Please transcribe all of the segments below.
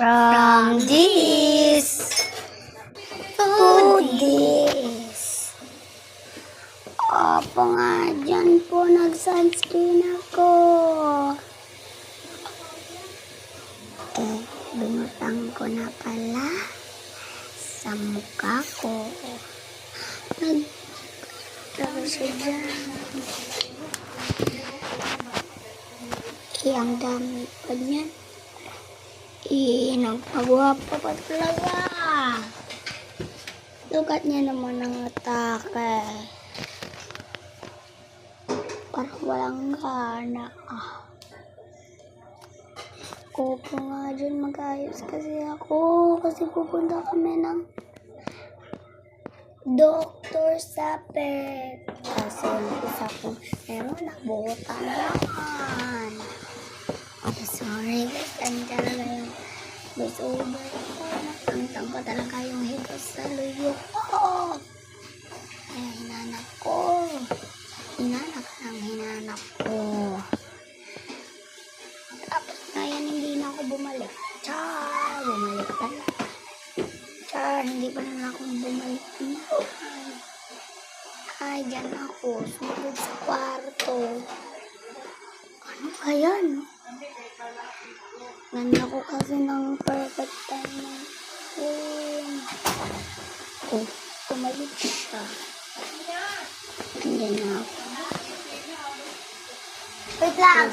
From this to this. Opo nga, dyan po nag-sunscreen ako. Lumutang ko na pala sa mukha ko. Nagtaka siya dyan. Ang dami pa niyan. Nagpagwapa pa talaga. Lugat niya naman ang atake. Parang walang gana. Opo nga dyan, mag-ayos kasi ako. Kasi pupunta kami ng doktor sa pet. Kasi yung isa kong nabutan naman. Sorry guys, ano talaga yung voice over ko. Nakantang ko talaga yung higos sa luyo ko. Hinanap ko. Hinanap ko. Tapos ngayon hindi na ako bumalik. Bumalik pala. Hindi pa naman ako bumalik. Dyan ako. Sumunod sa kwarto. Ano kaya, no? Ganda ko kasi ng perfect time. Kumalik siya. Andyan na ako. Wait lang!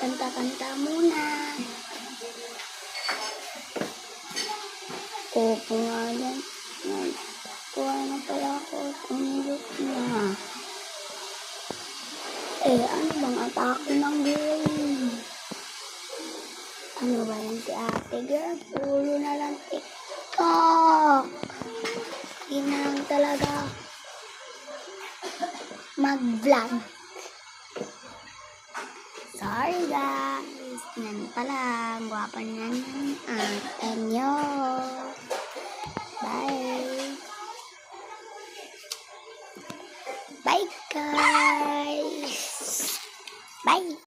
Kanta-kanta muna. Opo nga yan. Kuha na pala ako. Tumilok na. Ano bang atake ng game? Ano ba yan si ate girl? Puro na lang TikTok. Hindi na lang talaga mag-vlog. Sorry guys. Yan pala. Guwapa niyan yung ate nyo. Bye.